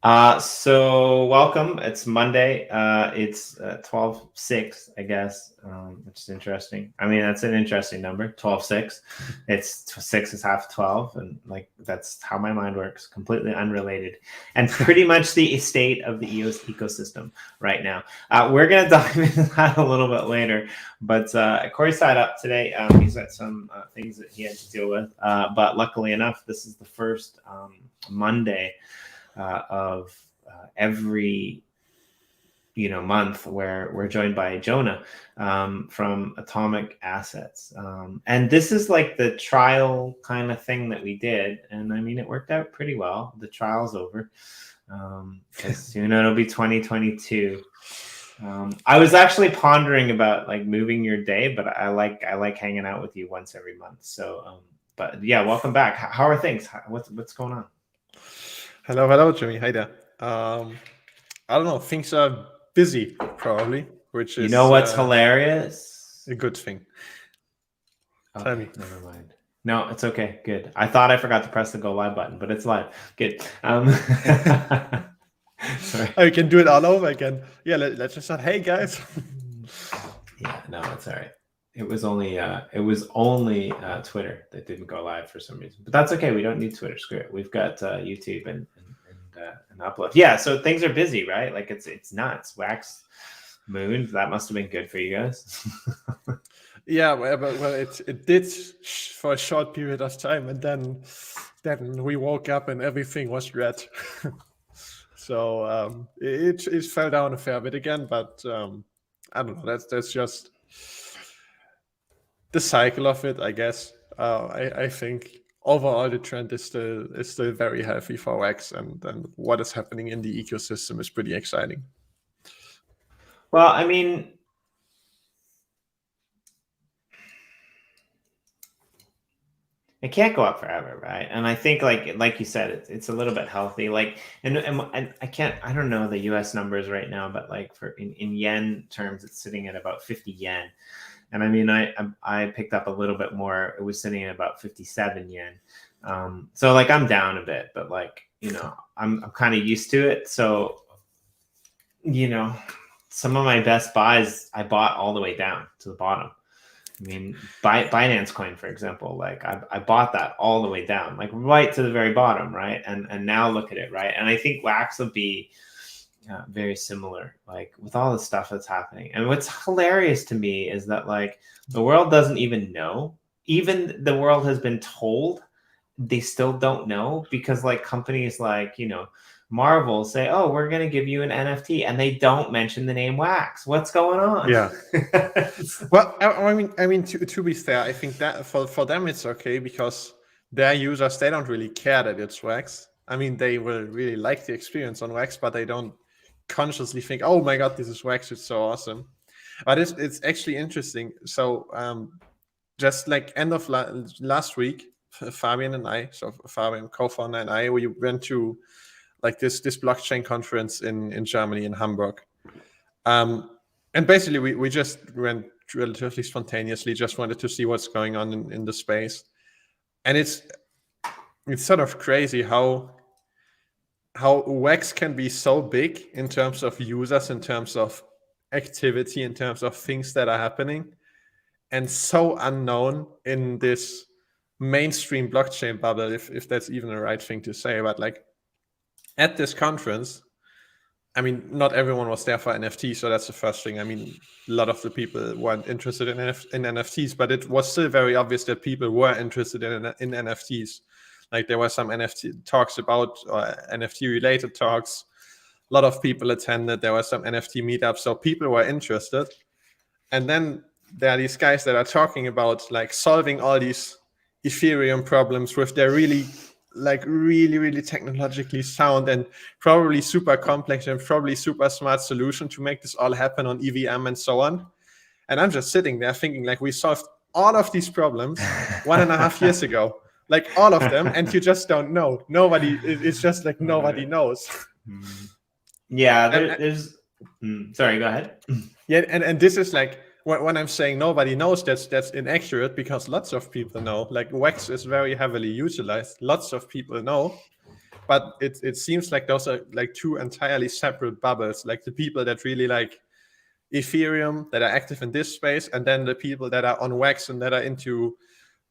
So welcome. It's Monday. It's 12/6, I guess, which is interesting. I mean, that's an interesting number, 12/6. It's 6 is half 12, and like that's how my mind works, completely unrelated, and pretty much the state of the EOS ecosystem right now. We're gonna dive into that a little bit later, but Corey's tied up today. He's got some things that he had to deal with, but luckily enough, this is the first Monday of every month where we're joined by Jona from Atomic Assets, and this is like the trial kind of thing that we did, and I mean it worked out pretty well. The trial's over, soon it'll be 2022. I was actually pondering about like moving your day, but I like hanging out with you once every month. So but yeah, welcome back. How are things? What's going on? Hello, Jimmy. Hi there. I don't know. Things are busy, probably, which is what's hilarious? A good thing. Okay, tell me. Never mind. No, it's okay. Good. I thought I forgot to press the go live button, but it's live. Good. Sorry. Oh, you can do it all over again. Yeah, let's just start. Hey guys. Yeah, no, it's all right. It was only Twitter that didn't go live for some reason, but that's okay. We don't need Twitter. Screw it. We've got YouTube and UpLifters. Yeah, so things are busy, right? Like it's nuts. Wax Moon. That must have been good for you guys. Yeah, well, it did for a short period of time, and then we woke up and everything was red. So it fell down a fair bit again, but I don't know. That's just the cycle of it, I guess. I think overall the trend is still very healthy for Wax, and what is happening in the ecosystem is pretty exciting. Well, I mean, it can't go up forever, right? And I think like you said, it's a little bit healthy. Like and I don't know the US numbers right now, but like for in yen terms, it's sitting at about 50 yen. And I mean, I picked up a little bit more. It was sitting at about 57 yen. So like I'm down a bit, but like, I'm kind of used to it. So, some of my best buys I bought all the way down to the bottom. I mean, Binance Coin, for example, like I bought that all the way down, like right to the very bottom, right? And now look at it, right? And I think Wax will be very similar, like with all the stuff that's happening. And what's hilarious to me is that like the world doesn't even know. Even the world has been told, they still don't know, because like companies like Marvel say, oh, we're going to give you an NFT, and they don't mention the name Wax. What's going on? Yeah. Well, I mean, to be fair, I think that for them it's okay, because their users, they don't really care that it's Wax. I mean, they will really like the experience on Wax, but they don't consciously think, oh my god, this is Wax, it's so awesome. But it's actually interesting. So just like end of last week, Fabian, co-founder, and I, we went to like this blockchain conference in Germany, in Hamburg. And basically we just went relatively spontaneously, just wanted to see what's going on in the space. And it's sort of crazy how Wax can be so big in terms of users, in terms of activity, in terms of things that are happening, and so unknown in this mainstream blockchain bubble, if that's even the right thing to say. But like at this conference, I mean, not everyone was there for NFTs, so that's the first thing. I mean, a lot of the people weren't interested in NFTs, but it was still very obvious that people were interested in NFTs. Like there were some NFT talks about, NFT-related talks. A lot of people attended. There were some NFT meetups, so people were interested. And then there are these guys that are talking about like solving all these Ethereum problems with their really technologically sound and probably super complex and probably super smart solution to make this all happen on EVM and so on. And I'm just sitting there thinking, like, we solved all of these problems 1.5 years ago, like all of them, and you just don't know. Nobody, it's just like nobody knows. Yeah, there's sorry, go ahead. Yeah, and this is like, when I'm saying nobody knows, that's inaccurate, because lots of people know. Like Wax is very heavily utilized. Lots of people know, but it seems like those are like two entirely separate bubbles. Like the people that really like Ethereum, that are active in this space, and then the people that are on Wax and that are into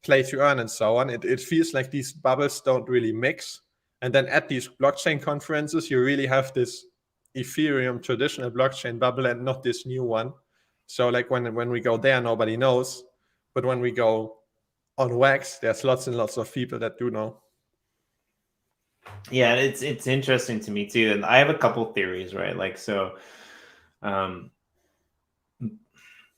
play to earn and so on. It feels like these bubbles don't really mix. And then at these blockchain conferences, you really have this Ethereum traditional blockchain bubble and not this new one. So like when we go there, nobody knows. But when we go on Wax, there's lots and lots of people that do know. Yeah, it's interesting to me too. And I have a couple theories, right? Like, so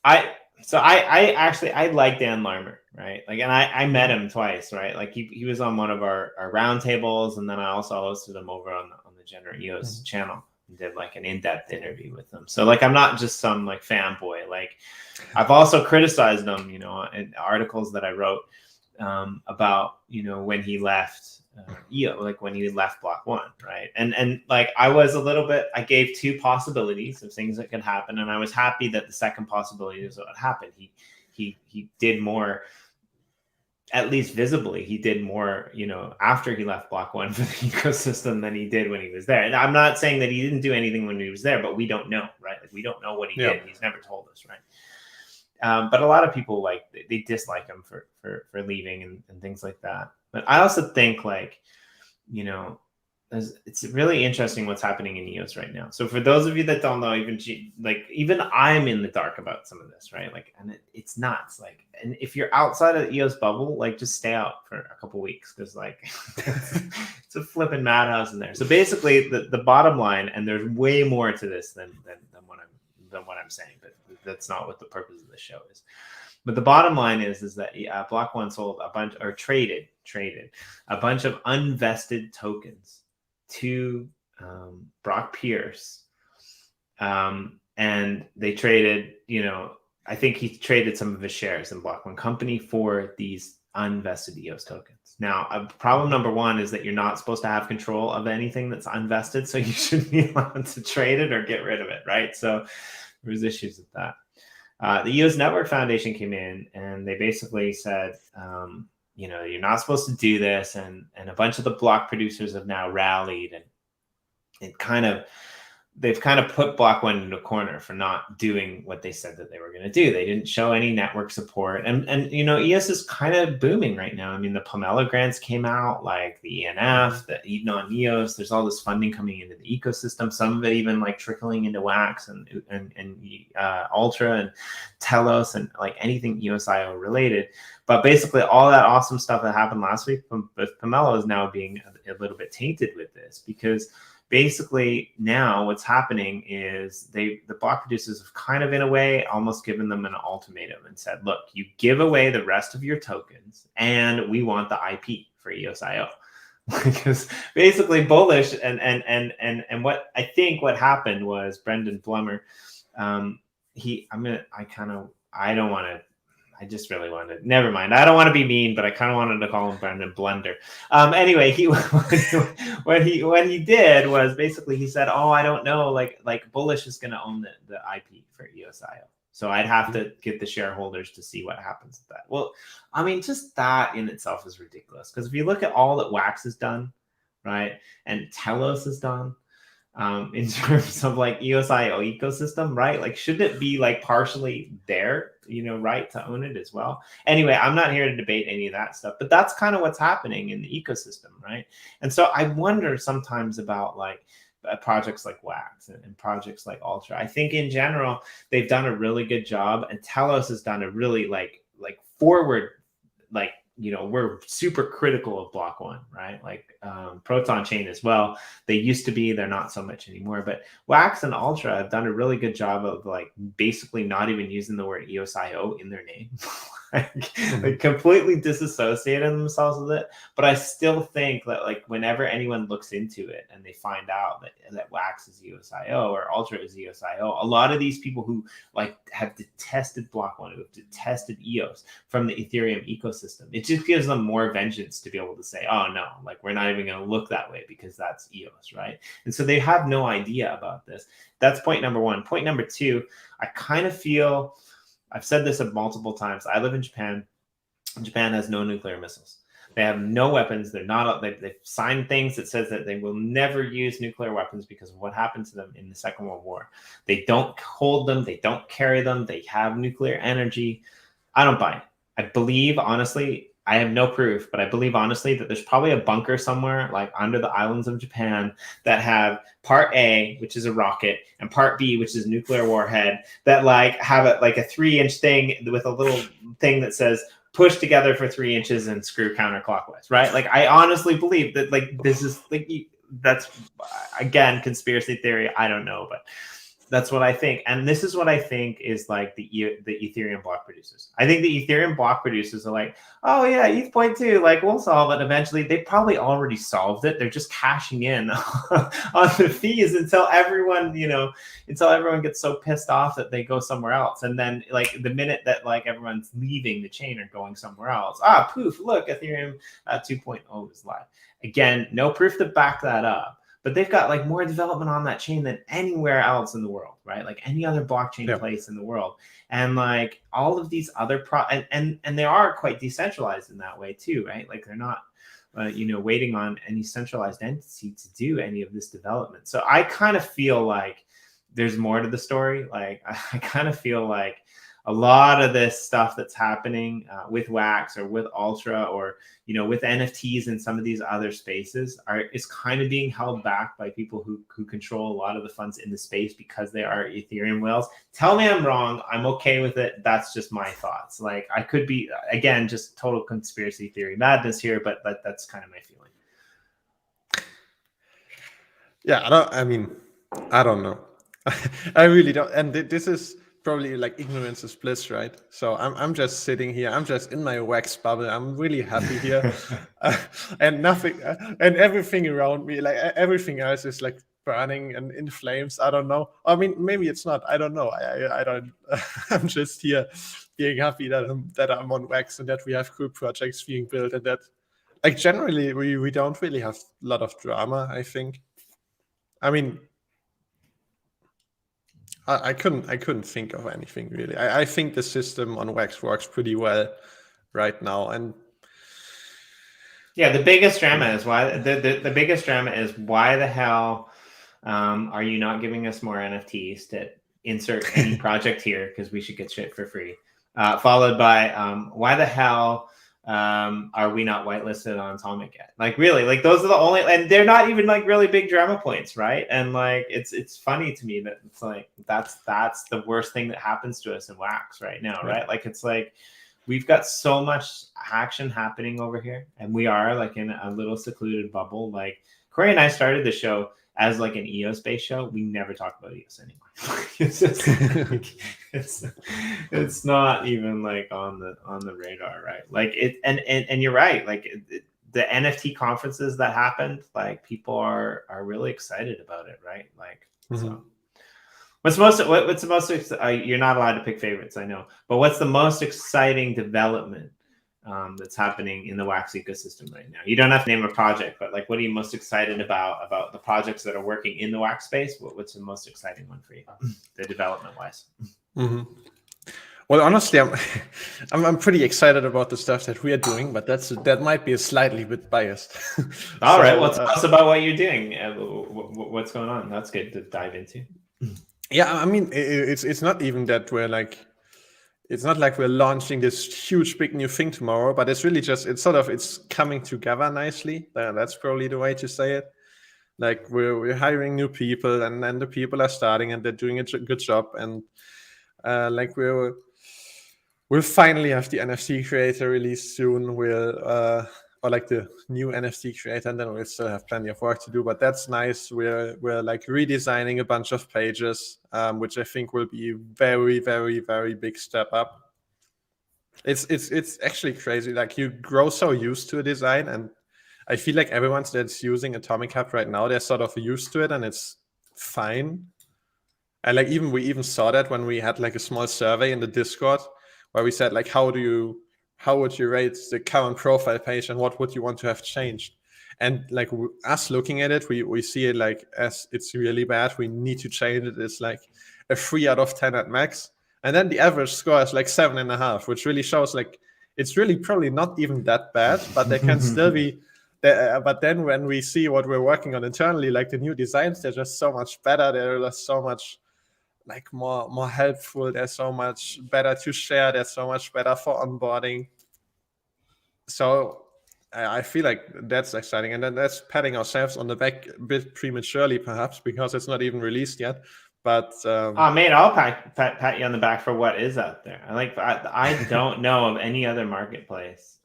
I actually like Dan Larmer, right? Like, and I met him twice, right? Like he was on one of our roundtables, and then I also hosted him over on the Generate EOS channel and did like an in-depth interview with him. So like I'm not just some like fanboy. Like I've also criticized him, you know, in articles that I wrote about, you know, when he left EO, like when he left Block One, right? And like I was a little bit, I gave two possibilities of things that could happen, and I was happy that the second possibility is what happened. He did more, at least visibly, he did more, you know, after he left Block One for the ecosystem than he did when he was there. And I'm not saying that he didn't do anything when he was there, but we don't know, right? Like we don't know what he did. He's never told us, right? But a lot of people like they dislike him for leaving and things like that. But I also think like, you know, it's really interesting what's happening in EOS right now. So for those of you that don't know, even I'm in the dark about some of this, right? Like, and it's nuts. Like, and if you're outside of the EOS bubble, like just stay out for a couple weeks because like it's a flipping madhouse in there. So basically, the bottom line, and there's way more to this than what I'm saying, but that's not what the purpose of the show is. But the bottom line is that Block One sold a bunch, or traded a bunch of unvested tokens to Brock Pierce, and they traded, you know, I think he traded some of his shares in Block One Company for these unvested EOS tokens. Now, problem number one is that you're not supposed to have control of anything that's unvested, so you shouldn't be allowed to trade it or get rid of it, right? So there's issues with that. The EOS Network Foundation came in and they basically said, you know, you're not supposed to do this, and a bunch of the block producers have now rallied, and they've kind of put Block One into a corner for not doing what they said that they were going to do. They didn't show any network support, and you know, EOS is kind of booming right now. I mean, the Pomelo grants came out, like the ENF, the Eden on EOS. There's all this funding coming into the ecosystem. Some of it even like trickling into Wax and Ultra and Telos and like anything EOSIO related. But basically, all that awesome stuff that happened last week with Pomelo is now being a little bit tainted with this, because basically now what's happening is the block producers have kind of, in a way, almost given them an ultimatum and said, look, you give away the rest of your tokens and we want the IP for EOSIO. Because basically Bullish and what I think what happened was Brendan Blummer, I just really wanted, never mind. I don't want to be mean, but I kind of wanted to call him Brendan Blunder. Anyway, what he did was basically he said, oh, I don't know, like Bullish is going to own the IP for EOSIO. So I'd have to get the shareholders to see what happens with that. Well, I mean, just that in itself is ridiculous. Because if you look at all that Wax has done, right, and Telos has done, in terms of like EOSIO ecosystem, right? Like, shouldn't it be like partially their, you know, right to own it as well? Anyway, I'm not here to debate any of that stuff, but that's kind of what's happening in the ecosystem, right? And so I wonder sometimes about like projects like Wax and projects like Ultra. I think in general, they've done a really good job, and Telos has done a really like forward, like, you know, we're super critical of Block One, right? Like Proton Chain as well. They used to be, they're not so much anymore. But Wax and Ultra have done a really good job of like basically not even using the word EOSIO in their name. They completely disassociated themselves with it. But I still think that like whenever anyone looks into it and they find out that Wax is EOSIO or Ultra is EOSIO, a lot of these people who like have detested Block One, who have detested EOS from the Ethereum ecosystem, it just gives them more vengeance to be able to say, oh no, like we're not even going to look that way because that's EOS, right? And so they have no idea about this. That's point number one. Point number two, I kind of feel, I've said this multiple times, I live in Japan. Japan has no nuclear missiles. They have no weapons. They're not. They've signed things that says that they will never use nuclear weapons because of what happened to them in the Second World War. They don't hold them. They don't carry them. They have nuclear energy. I don't buy it. I believe, honestly, I have no proof, but I believe honestly that there's probably a bunker somewhere like under the islands of Japan that have part A, which is a rocket, and part B, which is a nuclear warhead, that like have a 3-inch thing with a little thing that says push together for 3 inches and screw counterclockwise, right? Like I honestly believe that like this is like, that's again conspiracy theory. I don't know, but that's what I think. And this is what I think is like the Ethereum block producers. I think the Ethereum block producers are like, oh yeah, ETH point 2, like we'll solve it eventually. They probably already solved it. They're just cashing in on the fees until everyone gets so pissed off that they go somewhere else. And then like the minute that like everyone's leaving the chain or going somewhere else, poof, look, Ethereum 2.0 is live. Again, no proof to back that up. But they've got like more development on that chain than anywhere else in the world, right? Like any other blockchain place in the world. And like all of these other and they are quite decentralized in that way too, right? Like they're not, waiting on any centralized entity to do any of this development. So I kind of feel like there's more to the story. Like I kind of feel like a lot of this stuff that's happening with Wax or with Ultra or, with NFTs and some of these other spaces is kind of being held back by people who control a lot of the funds in the space because they are Ethereum whales. Tell me I'm wrong. I'm okay with it. That's just my thoughts. Like I could be, again, just total conspiracy theory madness here, but that's kind of my feeling. Yeah, I don't know. I really don't. And this is probably like ignorance is bliss, right? So I'm just sitting here. I'm just in my Wax bubble. I'm really happy here, and nothing, and everything around me, like everything else, is like burning and in flames. I don't know. I mean, maybe it's not. I don't know. I don't. I'm just here, being happy that I'm on Wax and that we have cool projects being built and that, like, generally we don't really have a lot of drama. I think. I mean. I couldn't think of anything really. I think the system on Wax works pretty well right now, and yeah, the biggest drama is why the biggest drama is why the hell are you not giving us more NFTs to insert any project here because we should get shit for free, followed by why the hell are we not whitelisted on Atomic yet? Like really, like those are the only, and they're not even like really big drama points, right? And like it's funny to me that it's like that's the worst thing that happens to us in Wax right now, right? Like it's like we've got so much action happening over here, and we are like in a little secluded bubble. Like Corey and I started the show as like an EOS based show. We never talk about EOS anymore. It's just like, it's not even like on the radar, right? Like it, and you're right. Like the NFT conferences that happened, like people are really excited about it, right? Like so. What's the most you're not allowed to pick favorites, I know, but what's the most exciting development that's happening in the Wax ecosystem right now? You don't have to name a project, but like, what are you most excited about the projects that are working in the Wax space? What's the most exciting one for you, the development wise? Well, honestly, I'm pretty excited about the stuff that we are doing, but that might be a slightly bit biased. All right, well, tell us about what you're doing. What's going on? That's good to dive into. Yeah, I mean, it's not even that we're like. It's not like we're launching this huge big new thing tomorrow, but it's really just it's coming together nicely. That's probably the way to say it. Like we're hiring new people, and then the people are starting and they're doing a good job, and like we'll finally have the NFT creator released soon. Or like the new NFT creator, and then we'll still have plenty of work to do, but that's nice. We're like redesigning a bunch of pages, which I think will be a very, very, very big step up. It's actually crazy. Like you grow so used to a design, and I feel like everyone that's using Atomic Hub right now, they're sort of used to it, and it's fine. And like we even saw that when we had like a small survey in the Discord where we said like, how would you rate the current profile page and what would you want to have changed? And like us looking at it, we see it like as it's really bad. We need to change it. It's like a 3 out of 10 at max. And then the average score is like 7.5, which really shows like it's really probably not even that bad, but they can still be. But then when we see what we're working on internally, like the new designs, they're just so much better. They're just so much like more helpful. They're so much better to share. They're so much better for onboarding. So I feel like that's exciting, and then that's patting ourselves on the back a bit prematurely, perhaps, because it's not even released yet. But oh man, I'll pat you on the back for what is out there. I don't know of any other marketplace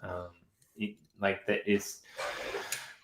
like that is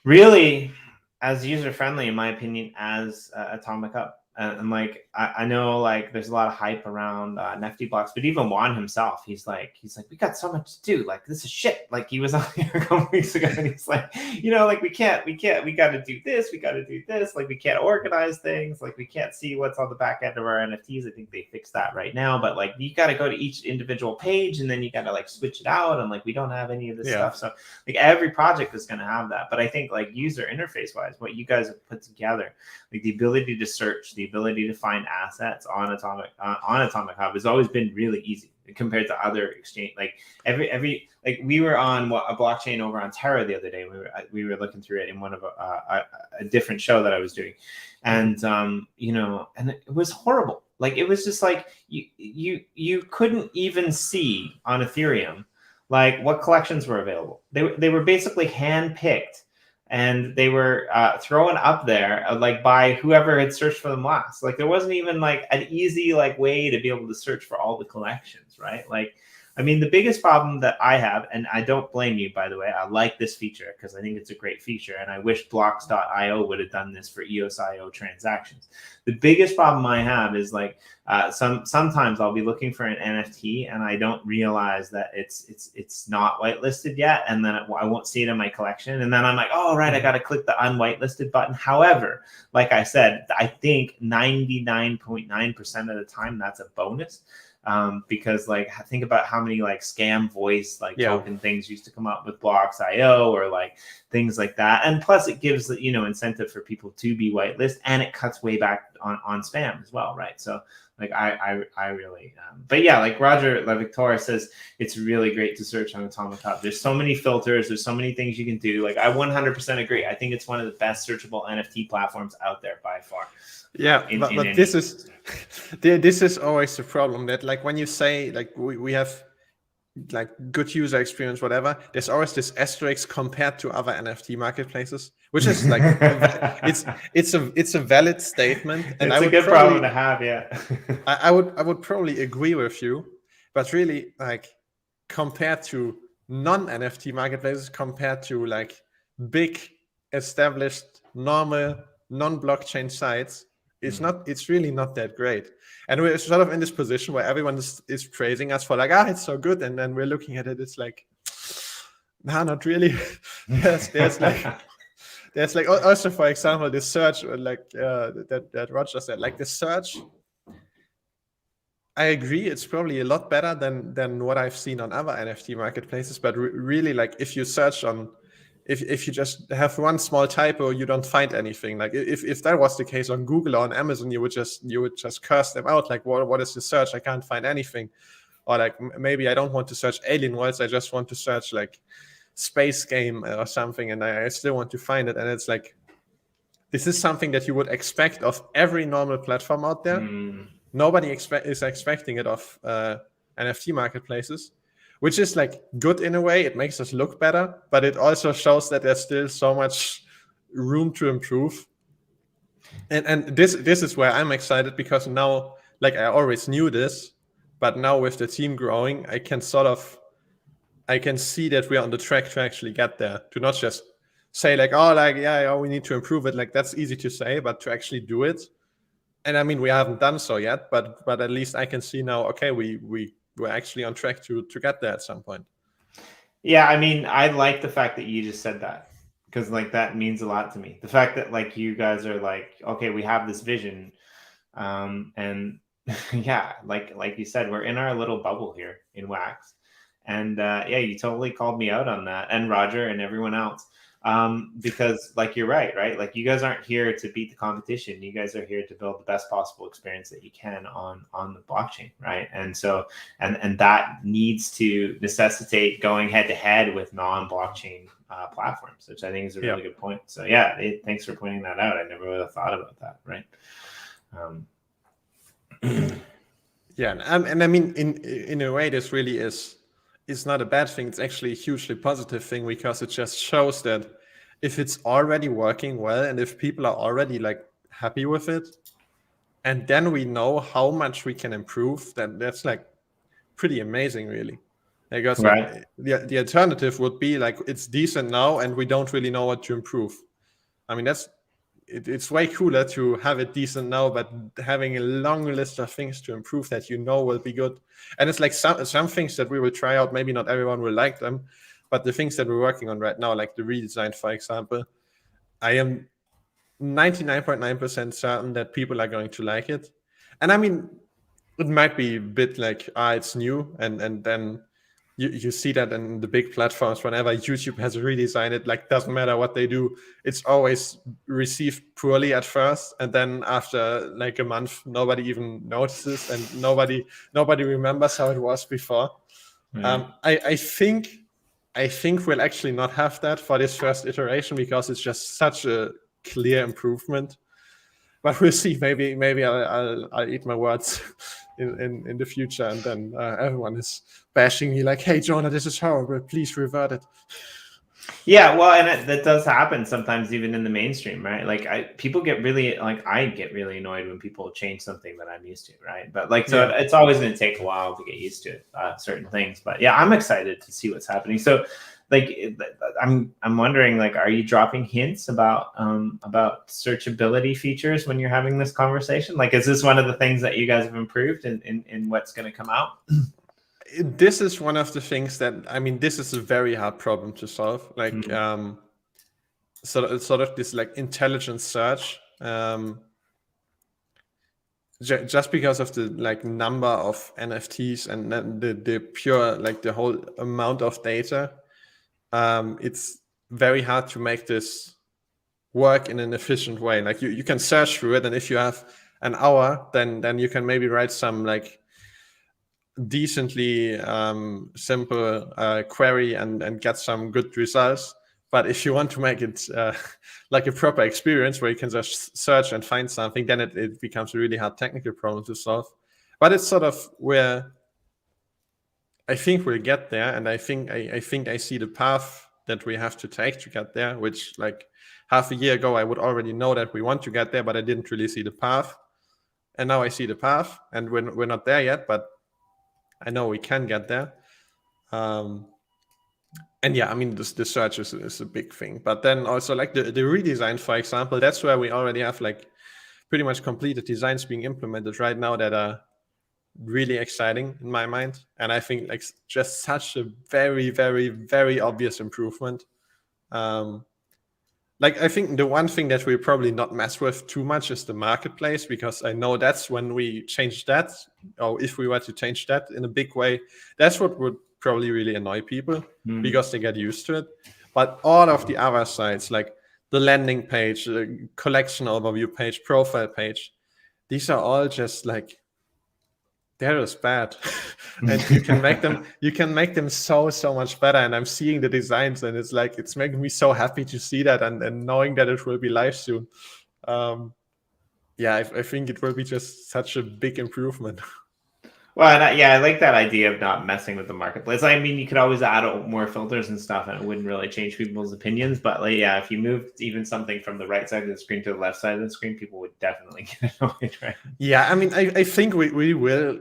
really as user friendly, in my opinion, as Atomic Hub. And like I know like there's a lot of hype around Nifty blocks, but even Juan himself, he's like we got so much to do. Like this is shit. Like he was on here a couple weeks ago, and he's like, like we got to do this, we got to do this. Like we can't organize things. Like we can't see what's on the back end of our NFTs. I think they fixed that right now, but like you got to go to each individual page, and then you got to like switch it out, and like we don't have any of this stuff. So like every project is going to have that. But I think like user interface wise, what you guys have put together, like the ability to search, the ability to find assets on Atomic Hub has always been really easy compared to other exchange. Like every like we were on a blockchain over on Terra the other day. We were looking through it in one of a different show that I was doing, and and it was horrible. Like it was just like you couldn't even see on Ethereum like what collections were available. They were basically handpicked. And they were thrown up there like by whoever had searched for them last. Like there wasn't even like an easy like way to be able to search for all the collections, right? Like, I mean, the biggest problem that I have, and I don't blame you, by the way, I like this feature because I think it's a great feature, and I wish blocks.io would have done this for EOSIO transactions. The biggest problem I have is like sometimes I'll be looking for an NFT and I don't realize that it's not whitelisted yet, and then I won't see it in my collection, and then I'm like, oh right, I got to click the unwhitelisted button. However, like I said, I think 99.9% of the time that's a bonus. Because like think about how many like scam voice like token things used to come up with blocks.io or like things like that, and plus it gives incentive for people to be whitelist, and it cuts way back on spam as well, right? So like I really but yeah, like Roger La Victoria says, it's really great to search on Atomic Hub. There's so many filters, there's so many things you can do. Like I 100% agree. I think it's one of the best searchable NFT platforms out there by far. Yeah, but this is always the problem, that like when you say like we have like good user experience, whatever, there's always this asterisk compared to other NFT marketplaces, which is like it's a valid statement, and it's a good problem to have. Yeah, I would probably agree with you, but really like compared to non-NFT marketplaces, compared to like big established normal non-blockchain sites, it's really not that great. And we're sort of in this position where everyone is praising us for like, it's so good, and then we're looking at it, it's like, no, not really. there's like also, for example, this search like that Roger said, like the search, I agree, it's probably a lot better than what I've seen on other NFT marketplaces, but really like if you search on, if you just have one small typo, you don't find anything. Like if that was the case on Google or on Amazon, you would just curse them out. Like what is the search? I can't find anything. Or like maybe I don't want to search alien worlds. I just want to search like space game or something, and I still want to find it. And it's like, this is something that you would expect of every normal platform out there. Nobody is expecting it of NFT marketplaces, which is like good in a way. It makes us look better, but it also shows that there's still so much room to improve. And this is where I'm excited, because now, like I always knew this, but now with the team growing, I can see that we're on the track to actually get there, to not just say like, we need to improve it. Like that's easy to say, but to actually do it. And I mean, we haven't done so yet, but at least I can see now, okay, we're actually on track to get there at some point. Yeah, I mean, I like the fact that you just said that, because like that means a lot to me. The fact that like you guys are like, okay, we have this vision, and yeah, like you said, we're in our little bubble here in Wax, and you totally called me out on that, and Roger and everyone else. because like you're right? Like you guys aren't here to beat the competition. You guys are here to build the best possible experience that you can on the blockchain, right? And so and that needs to necessitate going head to head with non-blockchain platforms, which I think is a really good point. So yeah, thanks for pointing that out. I never would have thought about that, right? Yeah, and I mean, in a way, this really is not a bad thing. It's actually a hugely positive thing, because it just shows that if it's already working well, and if people are already like happy with it, and then we know how much we can improve, that's like pretty amazing, really. Because like, the alternative would be like, it's decent now and we don't really know what to improve. I mean, it's way cooler to have it decent now, but having a long list of things to improve that will be good. And it's like some things that we will try out, maybe not everyone will like them, but the things that we're working on right now, like the redesign, for example, I am 99.9% certain that people are going to like it. And I mean, it might be a bit like, it's new, and then you see that in the big platforms. Whenever YouTube has a redesign, it like doesn't matter what they do, it's always received poorly at first, and then after like a month, nobody even notices, and nobody remembers how it was before. I think we'll actually not have that for this first iteration, because it's just such a clear improvement. But we'll see. Maybe I'll eat my words in the future, and then everyone is bashing me like, "Hey, Jona, this is horrible. Please revert it." Yeah, well, and that does happen sometimes, even in the mainstream, right? Like people get really I get really annoyed when people change something that I'm used to, right? But like, so it's always going to take a while to get used to it, certain things. But yeah, I'm excited to see what's happening. So, like, I'm wondering, like, are you dropping hints about searchability features when you're having this conversation? Like, is this one of the things that you guys have improved in what's going to come out? This is one of the things that, I mean, this is a very hard problem to solve. Like, sort of this like intelligent search, just because of the like number of NFTs and the pure, like the whole amount of data. It's very hard to make this work in an efficient way. Like you can search through it, and if you have an hour, then you can maybe write some like decently simple query and get some good results. But if you want to make it like a proper experience where you can just search and find something, then it becomes a really hard technical problem to solve. But it's sort of where I think we'll get there, and I think I see the path that we have to take to get there, which like half a year ago I would already know that we want to get there, but I didn't really see the path. And now I see the path, and we're not there yet, but I know we can get there. And yeah, I mean, the search is a big thing. But then also like the redesign, for example, that's where we already have like pretty much completed designs being implemented right now that are really exciting in my mind. And I think like just such a very, very, very obvious improvement. Like I think the one thing that we'll probably not mess with too much is the marketplace, because I know that's when we change that, or if we were to change that in a big way, that's what would probably really annoy people because they get used to it. But all of the other sites, like the landing page, the collection overview page, profile page, these are all just like, they're just bad. And you can make them so much better. And I'm seeing the designs, and it's like, it's making me so happy to see that, and knowing that it will be live soon. I think it will be just such a big improvement. Well, I like that idea of not messing with the marketplace. I mean, you could always add more filters and stuff, and it wouldn't really change people's opinions. But like, yeah, if you moved even something from the right side of the screen to the left side of the screen, people would definitely get annoyed, right? Yeah, I mean, I think we will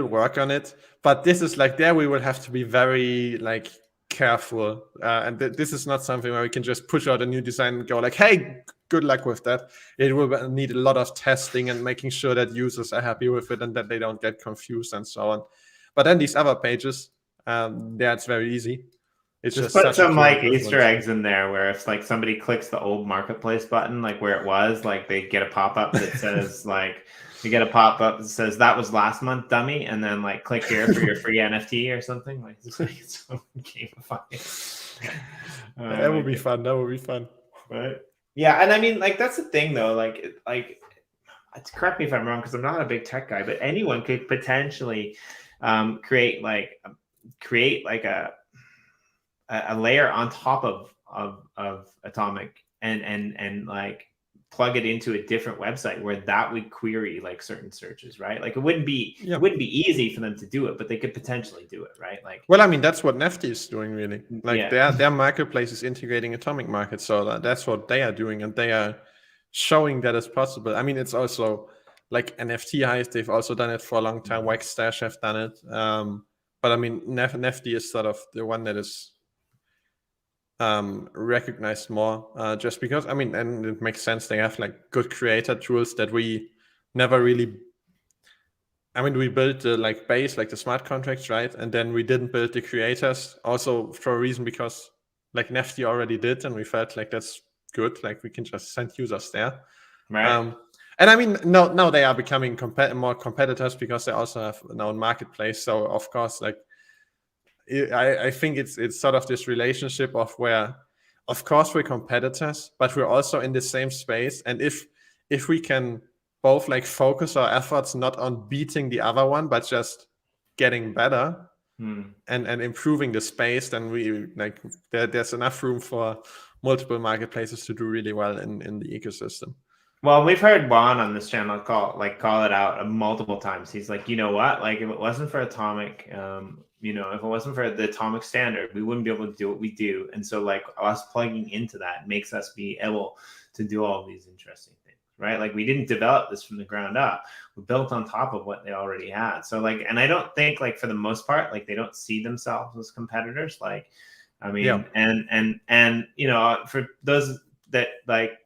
work on it, but this is like, there we will have to be very like careful, and this is not something where we can just push out a new design and go like, hey, good luck with that. It will need a lot of testing and making sure that users are happy with it and that they don't get confused and so on. But then these other pages, it's very easy. It's just put some like Easter eggs in there where if like somebody clicks the old marketplace button, like where it was, like they get a pop-up that says like, you get a pop-up that says that was last month, dummy, and then like click here for your free NFT or something. Like it's so gamified. That would be fun. That would be fun. Right. Yeah, and I mean, like that's the thing though. Like, correct me if I'm wrong because I'm not a big tech guy, but anyone could potentially create like a layer on top of Atomic and like plug it into a different website where that would query like certain searches, right? Like it wouldn't be easy for them to do it, but they could potentially do it, right? Like, well, I mean, that's what Nefty is doing, really. Like yeah. their marketplace is integrating Atomic Market, so that's what they are doing, and they are showing that it's possible. I mean, it's also like NFT highs. They've also done it for a long time. Wexstash have done it, but I mean, Nefty is sort of the one that is recognized more, just because, I mean, and it makes sense. They have like good creator tools that we never really, I mean, we built the like base, like the smart contracts, right? And then we didn't build the creators also for a reason, because like Nefty already did, and we felt like that's good. Like we can just send users there. Right. And I mean, now they are becoming more competitors because they also have an own marketplace. So of course, like, I think it's sort of this relationship of where, of course, we're competitors, but we're also in the same space. And if we can both like focus our efforts not on beating the other one, but just getting better and improving the space, then we like there's enough room for multiple marketplaces to do really well in the ecosystem. Well, we've heard Juan on this channel call it out multiple times. He's like, you know what? Like, if it wasn't for Atomic, if it wasn't for the Atomic standard, we wouldn't be able to do what we do. And so, like, us plugging into that makes us be able to do all of these interesting things, right? Like, we didn't develop this from the ground up. We built on top of what they already had. So, like, and I don't think, like, for the most part, like, they don't see themselves as competitors. Like, I mean, and for those that like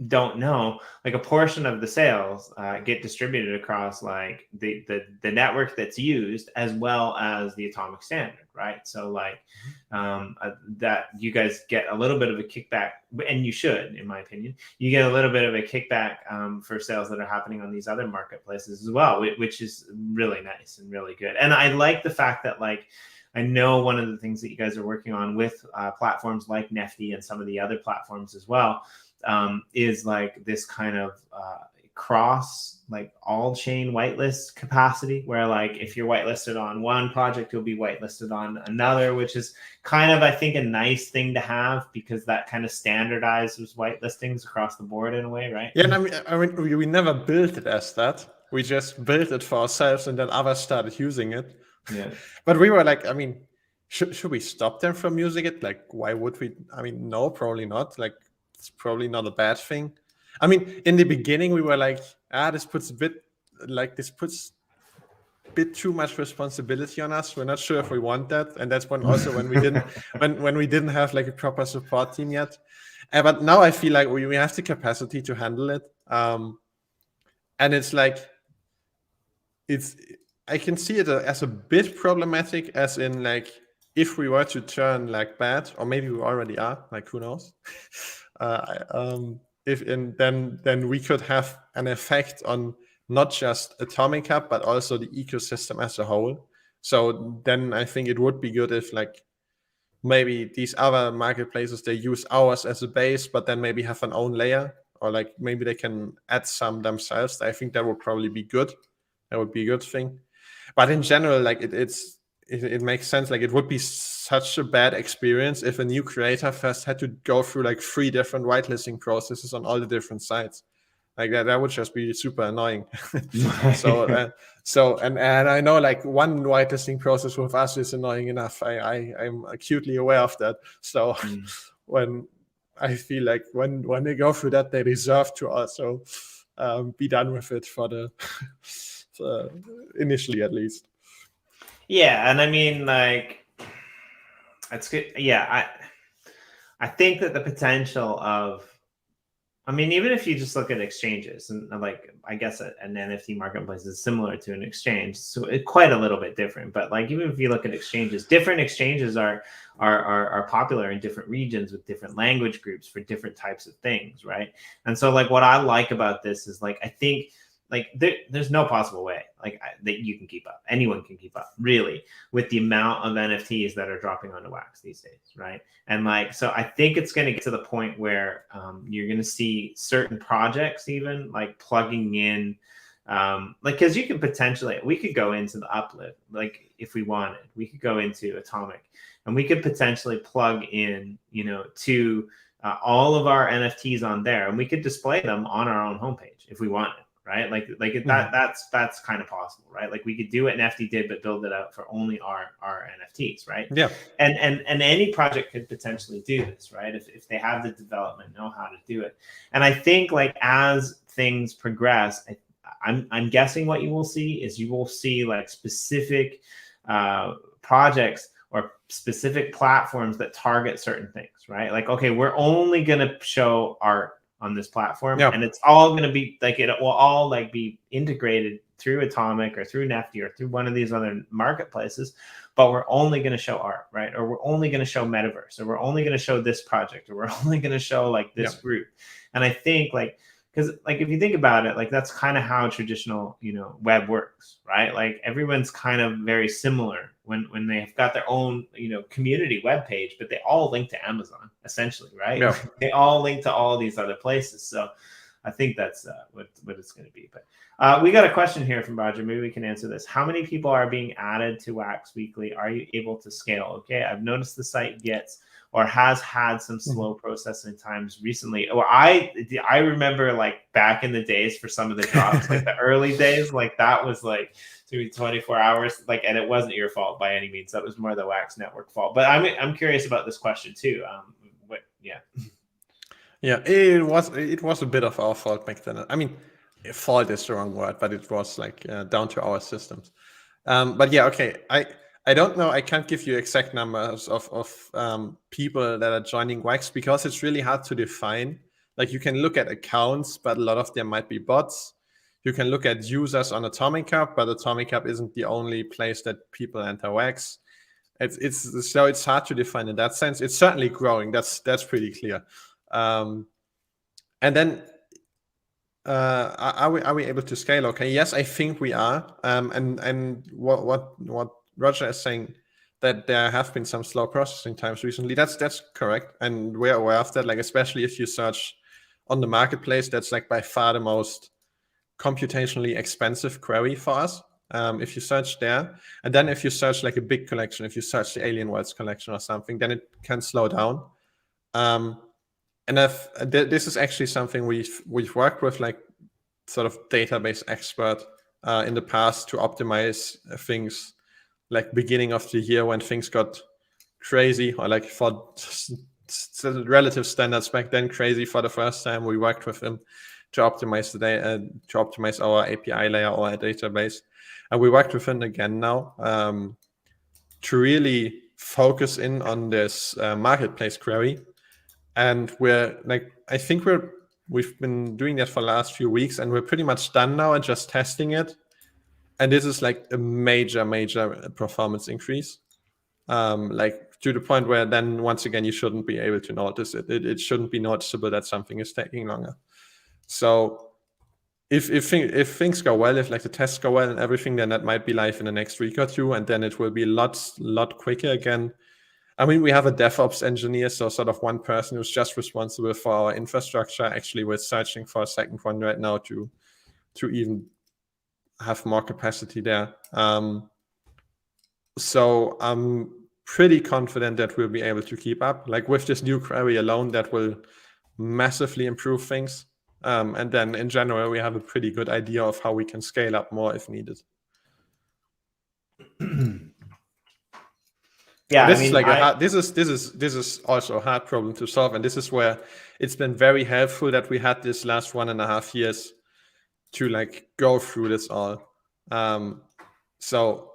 don't know, like a portion of the sales get distributed across like the network that's used as well as the Atomic standard, right? So like that you guys get a little bit of a kickback, and you should, in my opinion, you get a little bit of a kickback for sales that are happening on these other marketplaces as well, which is really nice and really good. And I like the fact that, like, I know one of the things that you guys are working on with platforms like Nefty and some of the other platforms as well is like this kind of cross, like all chain whitelist capacity, where like if you're whitelisted on one project, you'll be whitelisted on another, which is kind of, I think, a nice thing to have, because that kind of standardizes whitelistings across the board in a way, right? Yeah, and I mean, we never built it as that. We just built it for ourselves, and then others started using it. Yeah. But we were like, I mean, should we stop them from using it? Like, why would we? I mean, no, probably not. Like, it's probably not a bad thing. I mean, in the beginning, we were like, this puts a bit too much responsibility on us. We're not sure if we want that. And that's when we didn't when we didn't have like a proper support team yet. But now I feel like we have the capacity to handle it. And it's like, I can see it as a bit problematic, as in like, if we were to turn like bad, or maybe we already are, like, who knows? Then we could have an effect on not just Atomic Hub, but also the ecosystem as a whole. So then I think it would be good if, like, maybe these other marketplaces, they use ours as a base, but then maybe have an own layer, or like maybe they can add some themselves. I think that would probably be good. That would be a good thing. But in general, like, it makes sense. Like, it would be such a bad experience if a new creator first had to go through like 3 different whitelisting processes on all the different sites. Like that would just be super annoying. And I know, like, one whitelisting process with us is annoying enough. I'm acutely aware of that. So when I feel like when they go through that, they deserve to also be done with it for the initially, at least. Yeah, and I mean, like, that's good. Yeah, I think that the potential of, I mean, even if you just look at exchanges, and like, I guess an NFT marketplace is similar to an exchange, so it's quite a little bit different. But like, even if you look at exchanges, different exchanges are popular in different regions with different language groups for different types of things, right? And so, like, what I like about this is, like, I think there's no possible way that you can keep up. Anyone can keep up, really, with the amount of NFTs that are dropping onto Wax these days, right? And so I think it's going to get to the point where you're going to see certain projects even plugging in, because you can potentially, we could go into the Uplift, if we wanted, we could go into Atomic, and we could potentially plug in, to all of our NFTs on there, and we could display them on our own homepage if we wanted. Right, that's kind of possible, right? We could do what NFT did, but build it out for only our NFTs, right? Yeah. And any project could potentially do this, right? If they have the development, know how to do it. And I think as things progress, I'm guessing what you will see is specific projects or specific platforms that target certain things, right? Okay, we're only gonna show art on this platform, and it's all going to be it will all be integrated through Atomic or through Nifty or through one of these other marketplaces, but we're only going to show art, right? Or we're only going to show Metaverse, or we're only going to show this project, or we're only going to show this group. And I think because if you think about it, that's kind of how traditional web works, right? Everyone's kind of very similar when they've got their own community web page, but they all link to Amazon essentially, right? Yeah. They all link to all these other places. So I think that's what it's going to be. But we got a question here from Roger. Maybe we can answer this. How many people are being added to Wax Weekly? Are you able to scale? Okay, I've noticed the site gets or has had some slow processing times recently. Or I remember back in the days for some of the drops, the early days, that was 24 hours, and it wasn't your fault by any means. That was more the Wax network fault. But I'm curious about this question too. Yeah, it was a bit of our fault back then. I mean, fault is the wrong word, but it was down to our systems. But yeah, okay. I don't know. I can't give you exact numbers of people that are joining Wax because it's really hard to define. You can look at accounts, but a lot of them might be bots. You can look at users on Atomic Hub, but Atomic Hub isn't the only place that people enter Wax. It's hard to define in that sense. It's certainly growing. That's pretty clear. And then are we able to scale? Okay, yes, I think we are. And what Roger is saying, that there have been some slow processing times recently. That's correct, and we're aware of that. Especially if you search on the marketplace, that's by far the most computationally expensive query for us. If you search there, and then if you search a big collection, if you search the Alien Worlds collection or something, then it can slow down. And this is actually something we've worked with sort of database expert in the past to optimize things beginning of the year when things got crazy, or for relative standards back then, crazy for the first time. We worked with him to optimize the data, to optimize our API layer or our database. And we worked with him again now to really focus in on this marketplace query. And we're I think we've been doing that for the last few weeks, and we're pretty much done now and just testing it. And this is a major performance increase, to the point where then once again you shouldn't be able to notice it. It shouldn't be noticeable that something is taking longer. So if things go well, if the tests go well and everything, then that might be live in the next week or two, and then it will be a lot quicker again. I mean, we have a DevOps engineer, so sort of one person who's just responsible for our infrastructure. Actually, we're searching for a second one right now to even have more capacity there. So I'm pretty confident that we'll be able to keep up. With this new query alone, that will massively improve things. And then in general, we have a pretty good idea of how we can scale up more if needed. Yeah, this is also a hard problem to solve, and this is where it's been very helpful that we had this last 1.5 years to go through this all. So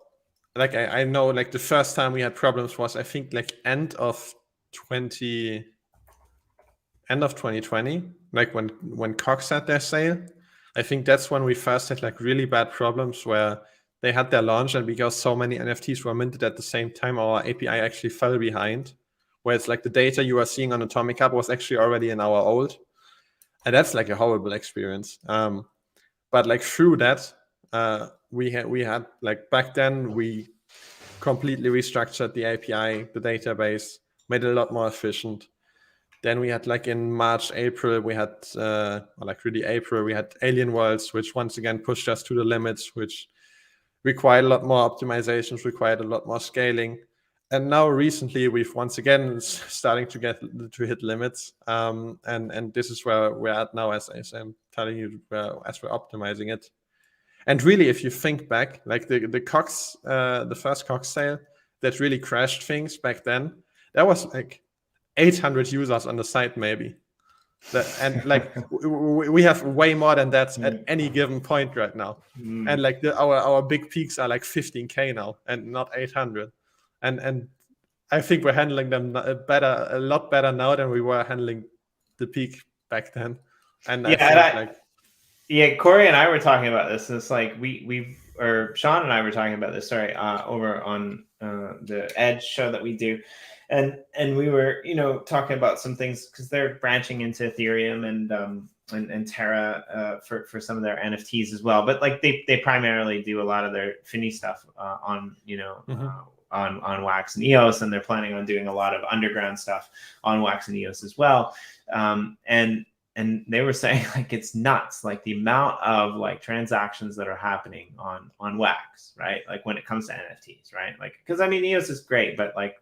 I know the first time we had problems was I think end of 2020, when Cox had their sale. I think that's when we first had really bad problems where they had their launch, and because so many NFTs were minted at the same time, our API actually fell behind. Where it's the data you are seeing on Atomic Hub was actually already in our old, and that's a horrible experience. But like through that, we had like back then we completely restructured the API, the database, made it a lot more efficient. Then we had like in March, April, we had April, we had Alien Worlds, which once again pushed us to the limits, which required a lot more optimizations, required a lot more scaling. And now recently we've once again starting to hit limits. And this is where we're at now, as I'm telling you, as we're optimizing it. And really, if you think back, like the Cox, the first Cox sale that really crashed things back then, that was like 800 users on the site maybe. And like we have way more than that at any given point right now. And like our big peaks are like 15K now and not 800. And I think we're handling them a lot better now than we were handling the peak back then. And I think Corey and I were talking about this. It's like Sean and I were talking about this. Sorry, over on the Edge show that we do, and we were talking about some things because they're branching into Ethereum and Terra for some of their NFTs as well. But like they primarily do a lot of their Fini stuff on on Wax and EOS, and they're planning on doing a lot of underground stuff on Wax and EOS as well. And they were saying like it's nuts, like the amount of like transactions that are happening on Wax, right? Like when it comes to NFTs, right? Like because I mean EOS is great, but like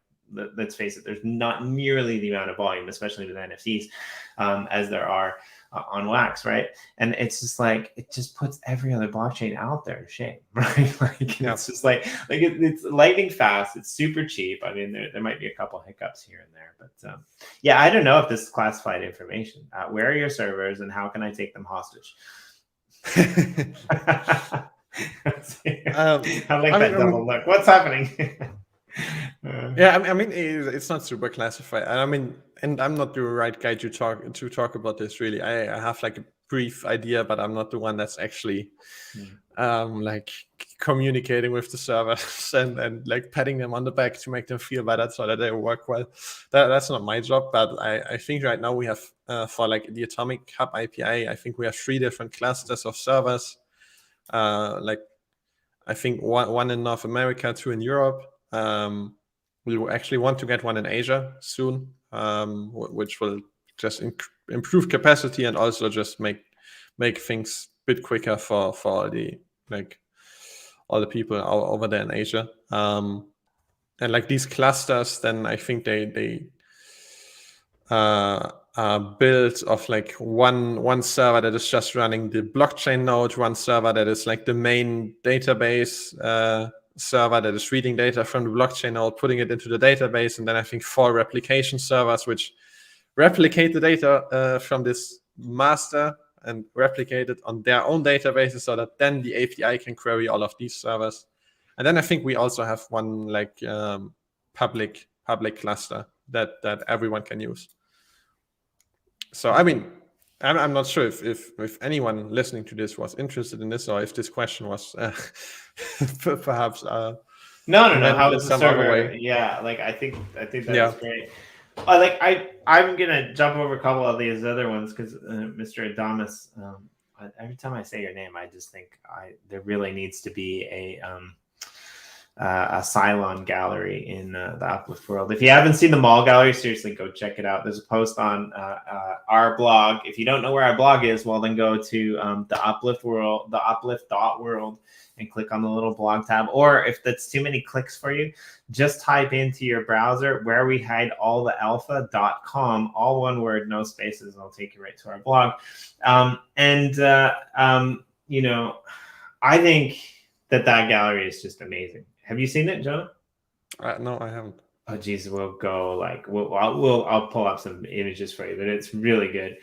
let's face it, there's not nearly the amount of volume, especially with NFTs, as there are on Wax, right? And it's just like it just puts every other blockchain out there to shame, right? Like it's just like it's lightning fast. It's super cheap. I mean, there might be a couple hiccups here and there, but yeah, I don't know if this is classified information. Where are your servers, and how can I take them hostage? I like that double look. What's happening? Yeah, I mean, it's not super classified. I mean, and I'm not the right guy to talk about this. Really, I have like a brief idea, but I'm not the one that's actually like communicating with the servers and like patting them on the back to make them feel better so that they work well. That's not my job. But I think right now we have for like the Atomic Hub API, I think we have 3 different clusters of servers. Like I think one in North America, 2 in Europe. We actually want to get one in Asia soon, which will just improve capacity and also just make things a bit quicker for all the people over there in Asia. And like these clusters, then I think they are built of like one server that is just running the blockchain node, one server that is like the main database server that is reading data from the blockchain node, putting it into the database, and then I think 4 replication servers which replicate the data from this master and replicate it on their own databases so that then the API can query all of these servers. And then I think we also have one like public cluster that everyone can use. So I mean, I'm not sure if anyone listening to this was interested in this, or if this question was perhaps no. How does the server? Yeah, like I think that is great. I'm gonna jump over a couple of these other ones because Mr. Adamus. Every time I say your name, I just think there really needs to be a Cylon gallery in the Uplift world. If you haven't seen the mall gallery, seriously, go check it out. There's a post on our blog. If you don't know where our blog is, well, then go to the Uplift world, the uplift.world, and click on the little blog tab. Or if that's too many clicks for you, just type into your browser where we hide all the alpha.com, all one word, no spaces, and I'll take you right to our blog. I think that gallery is just amazing. Have you seen it, Jona? No, I haven't. Oh, geez, we'll go like I'll pull up some images for you, but it's really good.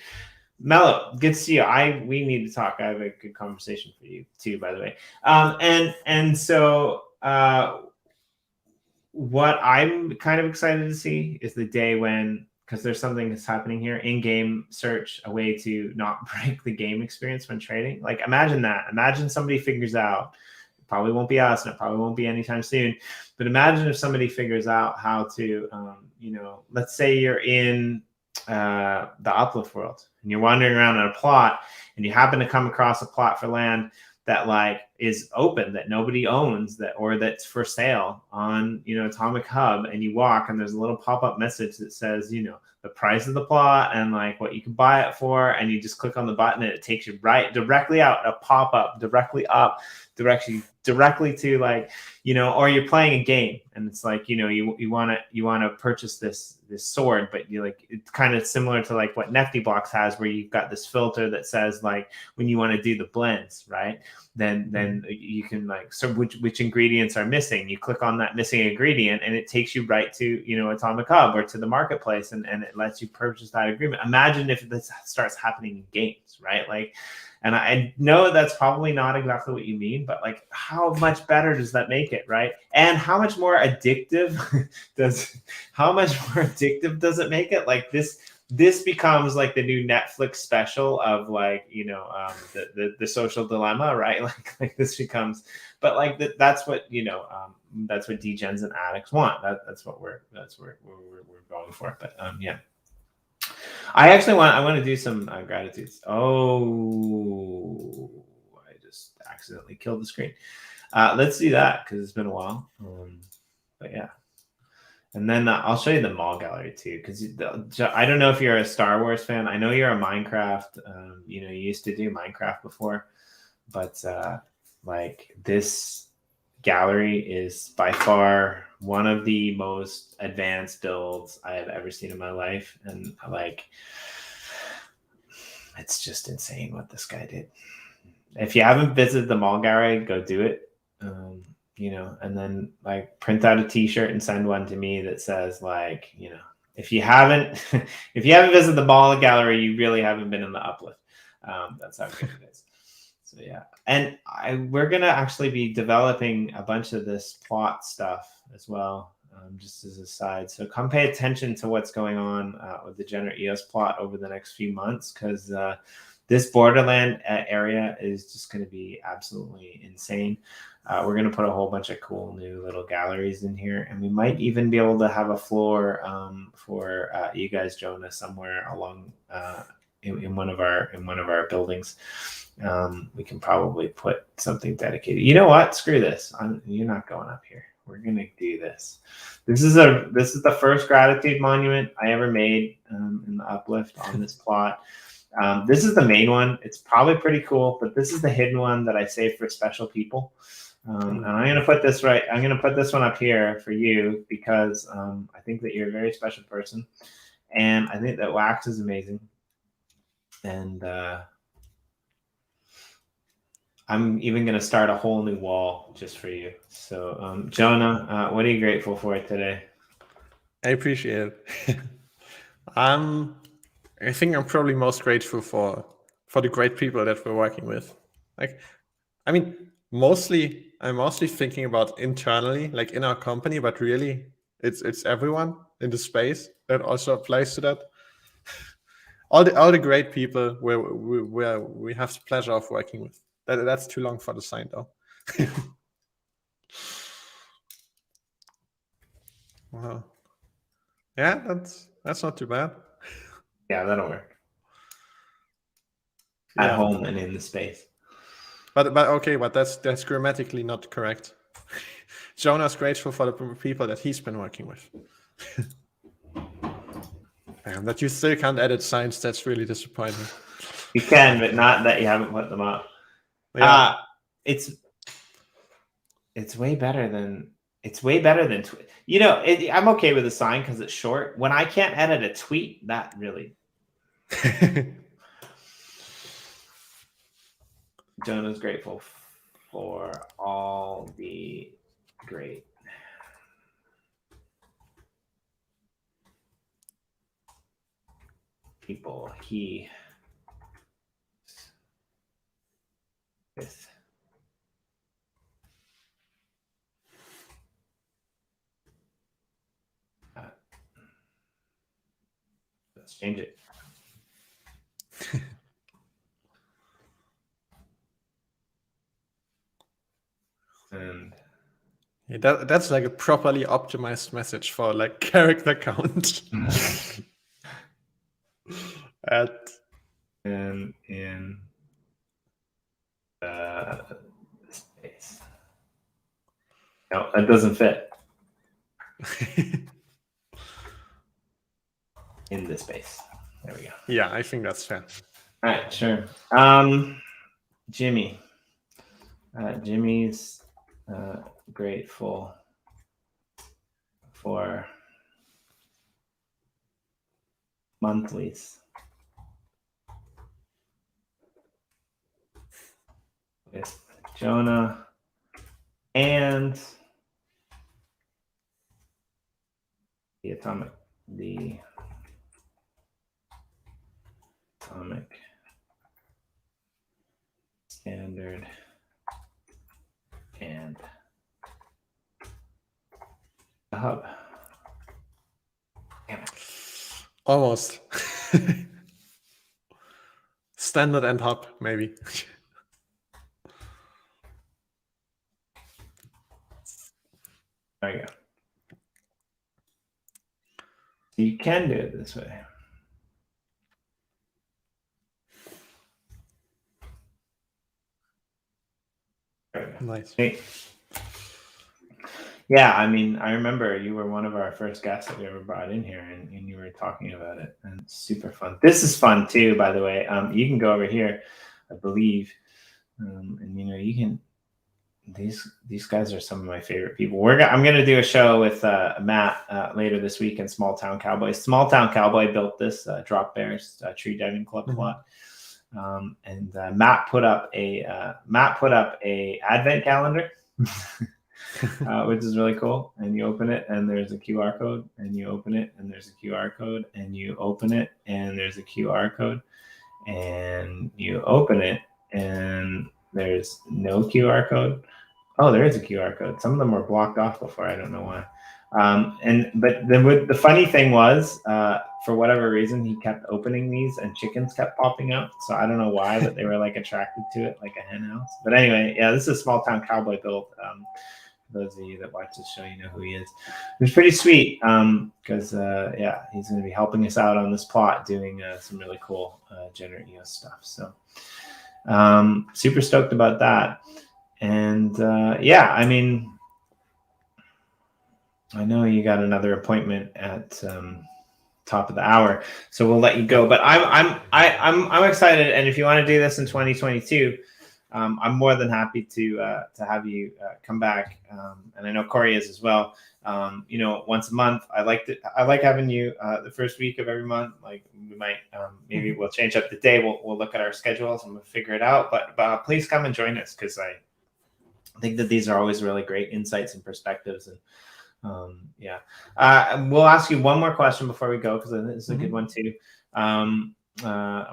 Mello, good to see you. We need to talk. I have a good conversation for you too, by the way. So what I'm kind of excited to see is the day when, because there's something that's happening here, in-game search, a way to not break the game experience when trading. Like imagine that. Imagine somebody figures out. Probably won't be us, and it probably won't be anytime soon. But imagine if somebody figures out how to, let's say you're in the Uplift world and you're wandering around on a plot and you happen to come across a plot for land that like is open, that nobody owns, that or that's for sale on, you know, Atomic Hub, and you walk and there's a little pop-up message that says, you know, the price of the plot and like what you can buy it for, and you just click on the button and it takes you right directly out, a pop-up directly up, directly to like, you know, or you're playing a game and it's like, you know, you want to purchase this sword, but you like, it's kind of similar to like what Nifty Blocks has, where you've got this filter that says like when you want to do the blends, right? Then you can like, so which ingredients are missing, you click on that missing ingredient and it takes you right to, you know, Atomic Hub or to the marketplace, and it lets you purchase that agreement. Imagine if this starts happening in games, right? Like, and I know that's probably not exactly what you mean, but like, how much better does that make it, right? And how much more addictive does it make it? Like this becomes like the new Netflix special of like, you know, the social dilemma, right? Like this becomes, but like that's what, you know, that's what degens and addicts want. That's what we're going for. But yeah. I want to do some gratitudes. Oh, I just accidentally killed the screen. Let's do that because it's been a while. But yeah. And then I'll show you the mall gallery too, because I don't know if you're a Star Wars fan. I know you're a Minecraft. You know, you used to do Minecraft before, but like this gallery is by far one of the most advanced builds I have ever seen in my life, and like it's just insane what this guy did. If you haven't visited the mall gallery, go do it. You know, and then like print out a t-shirt and send one to me that says like, you know, if you haven't visited the mall gallery, you really haven't been in the Uplift. That's how good it is. So yeah, and we're gonna actually be developing a bunch of this plot stuff as well, just as a side. So come pay attention to what's going on with the Degenerate EOS plot over the next few months, because this Borderland area is just going to be absolutely insane. We're going to put a whole bunch of cool new little galleries in here, and we might even be able to have a floor for you guys, Jona, somewhere along in one of our buildings. We can probably put something dedicated. You know what? Screw this. You're not going up here. We're gonna do this. This is the first gratitude monument I ever made in the Uplift on this plot. This is the main one. It's probably pretty cool, but this is the hidden one that I saved for special people. And I'm gonna put this right. I'm gonna put this one up here for you because I think that you're a very special person, and I think that wax is amazing. And I'm even gonna start a whole new wall just for you. So, Jona, what are you grateful for today? I appreciate it. I think I'm probably most grateful for the great people that we're working with. Like, I mean, I'm mostly thinking about internally, like in our company, but really, it's everyone in the space that also applies to that. All the great people where we have the pleasure of working with. That's too long for the sign though. Wow. Yeah, that's not too bad. Yeah, that'll work. At home and in the space. But okay, but that's grammatically not correct. Jona's grateful for the people that he's been working with. Damn, that you still can't edit signs, that's really disappointing. You can, but not that you haven't put them up. Yeah. It's way better than you know, I'm okay with the sign because it's short. When I can't edit a tweet, that really Jona's grateful for all the great people he with. Let's change it. And yeah, that's like a properly optimized message for like character count. and in space. No, that doesn't fit. In the space. There we go. Yeah, I think that's fair. All right, sure. Jimmy. Jimmy's grateful for monthlies. With Jona and the atomic standard and the hub. Damn it. Almost. Standard and hub, maybe. There you go. You can do it this way. Nice. Yeah, I mean, I remember you were one of our first guests that we ever brought in here, and you were talking about it, and it's super fun. This is fun too, by the way. You can go over here, I believe, and you can. These guys are some of my favorite people. I'm going to do a show with Matt later this week in Small Town Cowboy. Small Town Cowboy built this Drop Bears Tree Diving Club plot. And Matt put up a advent calendar, which is really cool. And you open it, and there's a QR code, and you open it, and there's a QR code, and you open it, and there's a QR code, and you open it, and there's no QR code. Oh, there is a QR code. Some of them were blocked off before. I don't know why. But the funny thing was, for whatever reason, he kept opening these and chickens kept popping out. So I don't know why, but they were like attracted to it like a hen house. But anyway, yeah, this is Small Town Cowboy built. For those of you that watch this show, you know who he is. It was pretty sweet because, yeah, he's going to be helping us out on this plot doing some really cool Generate EOS stuff. So super stoked about that. And yeah, I mean, I know you got another appointment at top of the hour, so we'll let you go. But I'm excited, and if you want to do this in 2022, I'm more than happy to have you come back. And I know Corey is as well. Once a month. I like having you the first week of every month. Like we might maybe we'll change up the day. We'll look at our schedules and we'll figure it out. But please come and join us because I think that these are always really great insights and perspectives. And yeah, we'll ask you one more question before we go because this is a good one too.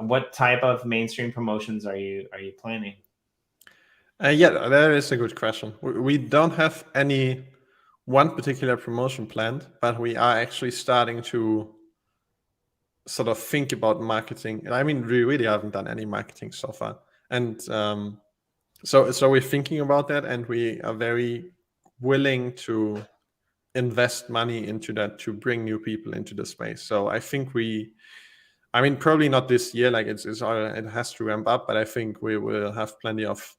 What type of mainstream promotions are you planning? Yeah, that is a good question. We don't have any one particular promotion planned, but we are actually starting to sort of think about marketing. And I mean, we really haven't done any marketing so far. And so we're thinking about that, and we are very willing to invest money into that to bring new people into the space. So I think probably not this year, like it has to ramp up, but I think we will have plenty of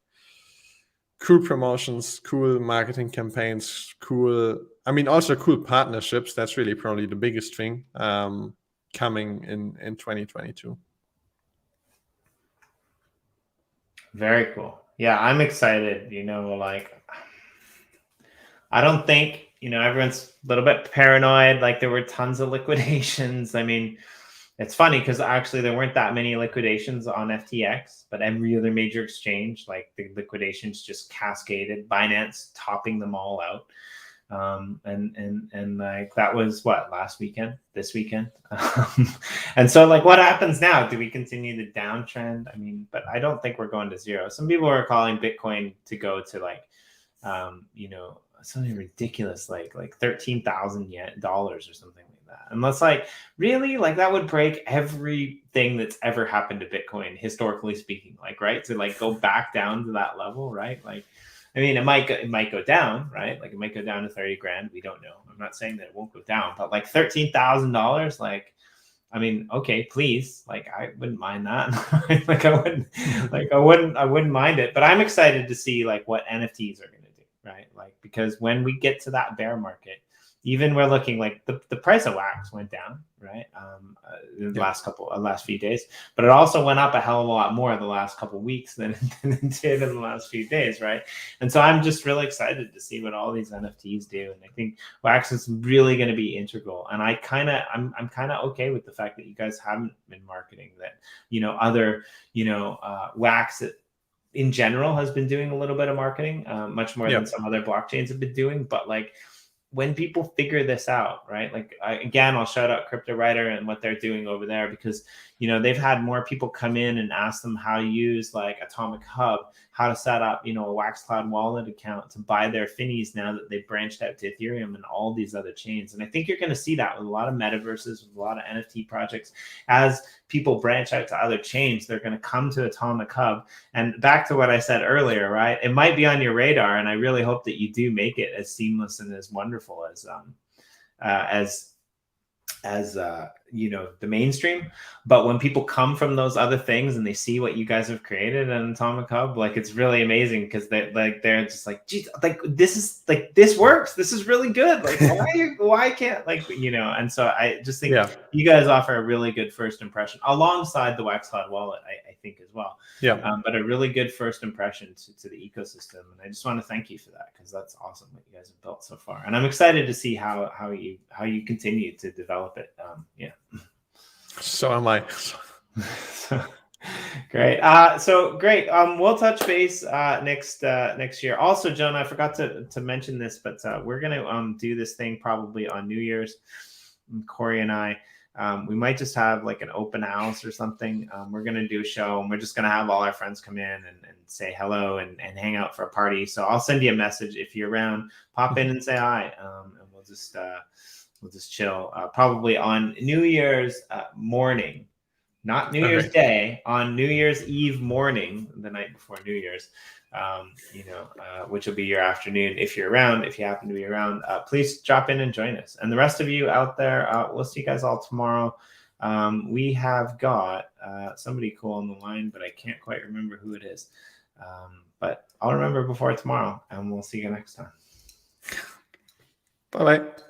cool promotions, cool marketing campaigns, also cool partnerships. That's really probably the biggest thing coming in 2022. Very cool. Yeah, I'm excited. I don't think, everyone's a little bit paranoid. Like there were tons of liquidations. I mean, it's funny because actually there weren't that many liquidations on FTX, but every other major exchange, like the liquidations just cascaded, Binance topping them all out. And like that was this weekend. And so like what happens now? Do we continue the downtrend? I mean, but I don't think we're going to zero. Some people are calling Bitcoin to go to like something ridiculous like $13,000 or something like that. Unless like really like that would break everything that's ever happened to Bitcoin historically speaking, like right to like go back down to that level, right? Like I mean, it might go down, right? Like it might go down to 30 grand. We don't know. I'm not saying that it won't go down, but like $13,000, like I mean, okay, please, like I wouldn't mind that. I wouldn't mind it. But I'm excited to see like what NFTs are going to do, right? Like because when we get to that bear market, even we're looking like the price of wax went down, right? In the last few days, but it also went up a hell of a lot more the last couple of weeks than it did in the last few days, right? And so I'm just really excited to see what all these NFTs do, and I think wax is really going to be integral. And I'm kind of okay with the fact that you guys haven't been marketing that, other, wax in general has been doing a little bit of marketing, much more than some other blockchains have been doing, but like, when people figure this out, right? Like I'll shout out Crypto Writer and what they're doing over there, because they've had more people come in and ask them how to use like Atomic Hub, how to set up a WaxCloud wallet account to buy their finnies now that they've branched out to Ethereum and all these other chains. And I think you're going to see that with a lot of metaverses, with a lot of NFT projects. As people branch out to other chains, they're going to come to Atomic Hub. And back to what I said earlier, right? It might be on your radar, and I really hope that you do make it as seamless and as wonderful as the mainstream. But when people come from those other things and they see what you guys have created in Atomic Hub, like it's really amazing, because they're just like, geez, like this works, this is really good, like why can't and so I just think you guys offer a really good first impression alongside the WaxCloud wallet, I think as well. But a really good first impression to the ecosystem, and I just want to thank you for that, because that's awesome what you guys have built so far, and I'm excited to see how you continue to develop it. So am I. Great. So great. We'll touch base next year. Also, Jona, I forgot to mention this, but we're gonna do this thing probably on New Year's. Corey and I, we might just have like an open house or something. We're gonna do a show, and we're just gonna have all our friends come in and say hello and hang out for a party. So I'll send you a message if you're around. Pop in and say hi, and we'll just chill. Probably on New Year's morning. Not New Year's Day, on New Year's Eve morning, the night before New Year's, which will be your afternoon. If you're around, if you happen to be around, please drop in and join us. And the rest of you out there, we'll see you guys all tomorrow. We have got somebody cool on the line, but I can't quite remember who it is. But I'll remember before tomorrow, and we'll see you next time. Bye-bye.